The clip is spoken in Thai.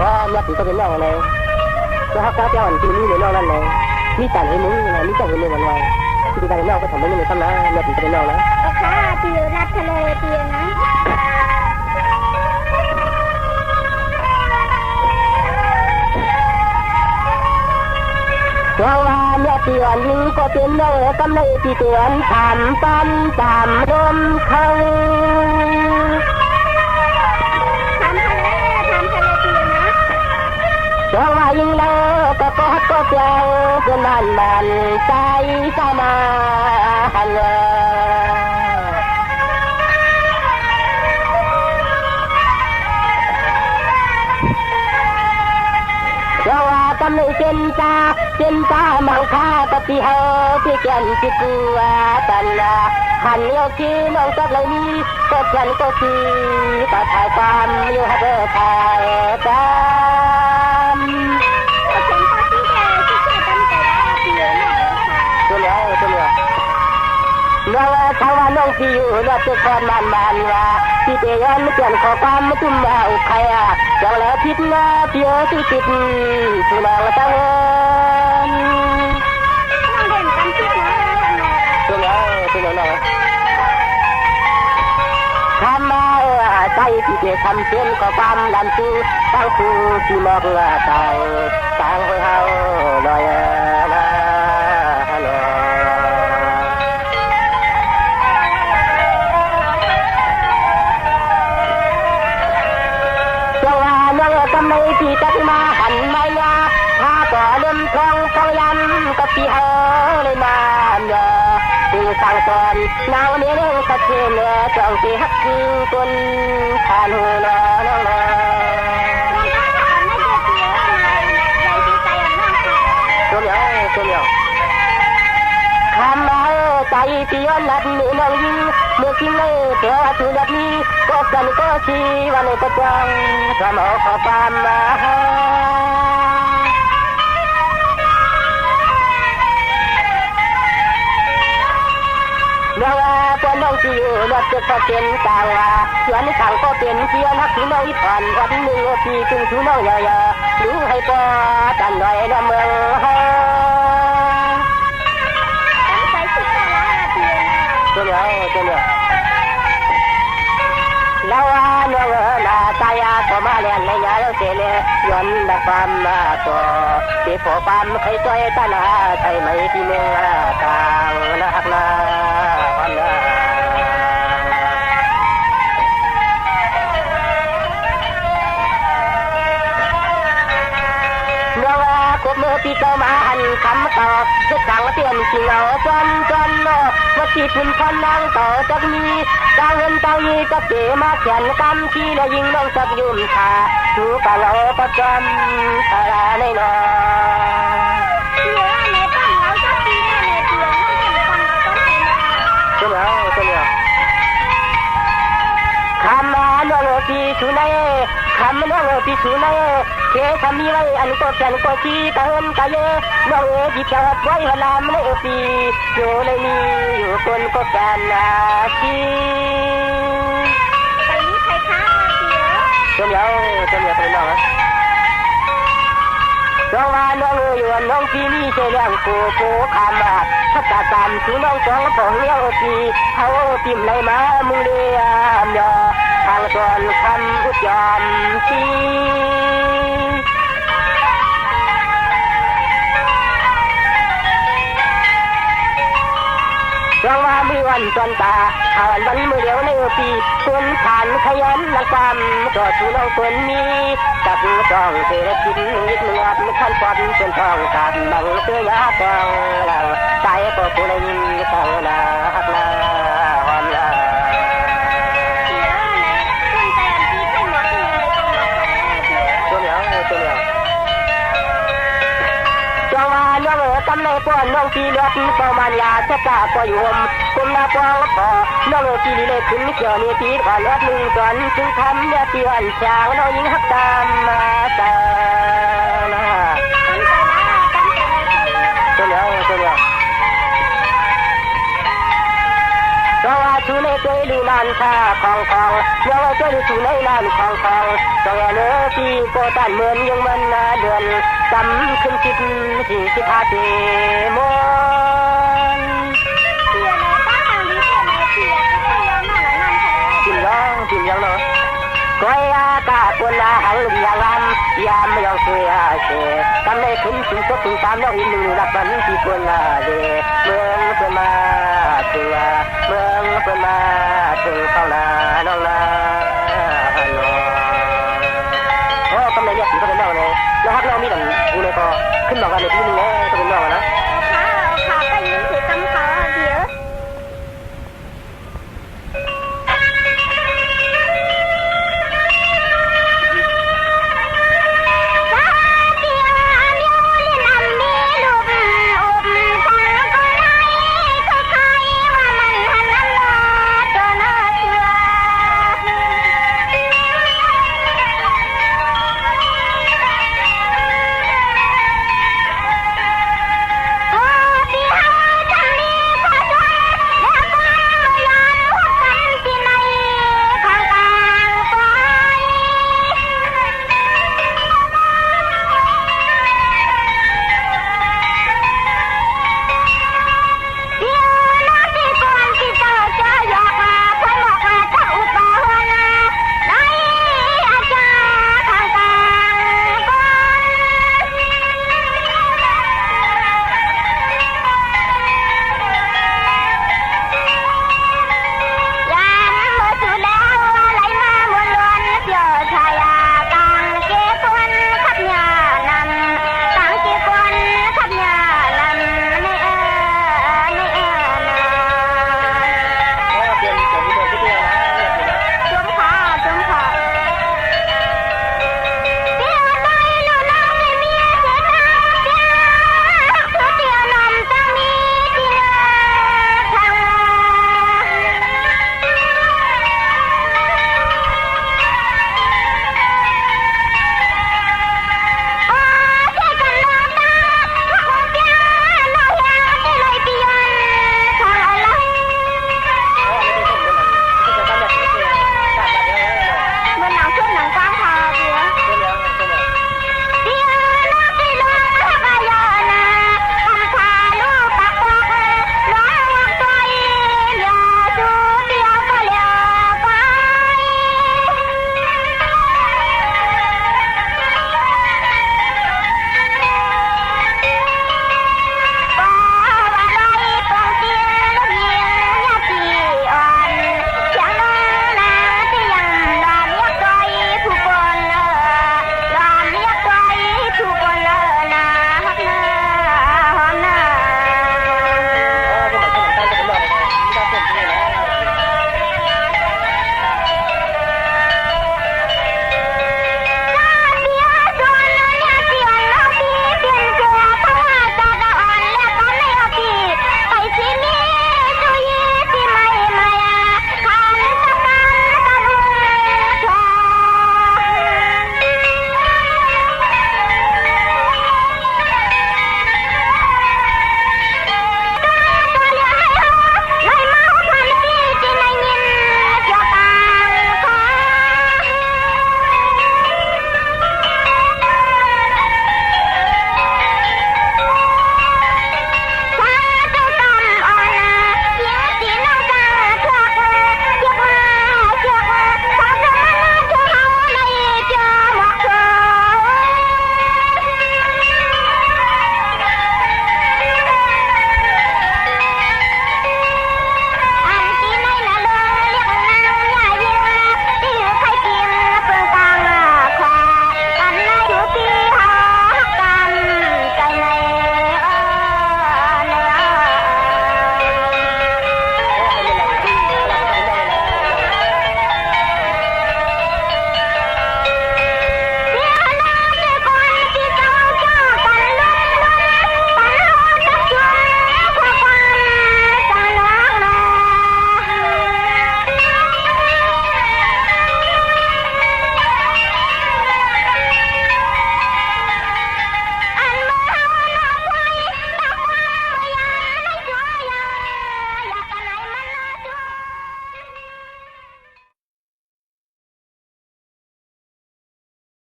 ว่าเนี่ยถึงก็เป็นน้องเลยแล้วเขาเจ้าอันที่นี่เลยน้องนั่นเลยมีแต่ให้มึงนะมีแต่ให้มึงวันวันที่การน้องก็ทำไม่ได้ทำนะเนี่ยถึงก็เป็นน้องนะค่ะเตียรัดทะเลเตียนะว่าเนี่ยเตียนนี้ก็เป็นน้องกำลังที่เตียนทำปั้นตามลมเขาเพราะว่ายิ่งเลิกก็กอดก็เจ้าจนมันใจสมาหันเพราะว่าตำลึงเป็นตามังค่าปฏิเหตุที่แก่นที่กลัวตันละหันโยกีน้องกับเลยนี้ก็ฉันก็คือก็ถ่ายความอยู่ให้เธอถ่ายตามน้องชาวน้องที่อยู่รถทุกคนมันว่าที่เดียนเปลี่ยนข้อความมาทุ่มมาอุใครจังแล้วพิษนะเพียที่ติดสุนัขตั้งทำมาใจที่จะทำเส้นข้อความดันซื้อตั้งคู่ที่มองต่างให้เฮาลอยนะไม่ที่จะมาหันไม่ยาถ้าก่อเริ่มทองเขายันก็ที่เฮาเลยมาเนาะถึงสั่งสอนนาวนี้เรื่องสักเทียนเนี่ยจ้องที่ฮักคือคนผ่านหูนอนน้องนคำเอาใจที่ย้อนหลับหนึ่งน้องยิงเมื่อกี้เลยเดี๋ยวถือแบบนี้ก็กันก็ชีวันนี้ก็จังทำเอาข้าปามมาเมื่อว่าพอน้องที่อยู่รถจะก็เป็นต่างว่าส่วนขังก็เป็นเพียงนักที่น้องผ่านวันหนึ่งที่จึงถือน้องยารู้ให้พอตันหน่อยนะเมืองแล้วน้องนาตายาก็มาเรียนในยาแล้วเสียเลยย้อนดับความมาตัวที่พอความใครช่วยตาหน้าใช่ไหมที่เมืองต่างนักนาความนาคบเมื่อปีเก่ามาหันคำต่อจะสั่งเตือนสิ่งเอาจนว่าที่คุณคนนั่งต่อจากนี้ตาเงินตายีจะเก๋มาเขียนกำที่แล้วยิงน้องสักยุ่มขาดูกะเราประจำอะไรในนอคำมาโนปีสุนัยคำโนปีสุนัยเจ้าทำมีไรอันก็แค่นก็ชีตะเฮินตะเยน้องจิตจะไว้หลามในปีอยู่ในนี้อยู่คนก็แก่นาชีไปนี้ใครค้าเสียจำแล้วเป็นน้องน้องว่าน้องอยู่น้องที่นี่เจ้าเรื่องโกคำถ้าจะตามสู่น้องสองก็เลี้ยวปีเขาติ่มในมามือเดียมยอทางส่วนคำอุจจาระชีเราว่ามีวันจนตาหาวันมือเดียวในปีคนผ่านขยันนักความก็ชูน้องคนมีตัดจ้องเศรษฐกิจนิดเนื้อขั้นปอนเป็นทองตัดบังเสื้อยาทองหลังใจก็ผู้เล่นสังนาฮักนาความนากำในป้อนน้องที่เลือดประมาณยาจะกาก็อยู่กุมนาป้องพอน้องที่เลือดขึ้นเกี่ยวนี่ที่ก่อนเลือดหนึ่งก่อนจึงทำยาเตือนชาวน้องยิงหักตามมาตาตัวเดียวเพราะว่า ชูในใจลือนานชาของเยาวชนชูในนานของต้องเนื้อที่โกตันเหมือนยังมันเดือนจำขึ้นคิดสิ่งที่พาเทมน เตียนะป้าทางนี้เตียนะเตียก็ต้องย้อนมาแล้วนั่นทะเล จิมยังเนาะก้อยอากาศวนหังยางามยามไม่ยอมเสียเสียทำให้ถึงถึงก็ถึงตามแล้วอีกหนึ่งรับบันที่คนเดเมืองเพื่อมาถึงเมืองเพื่อมาถึงเท่านา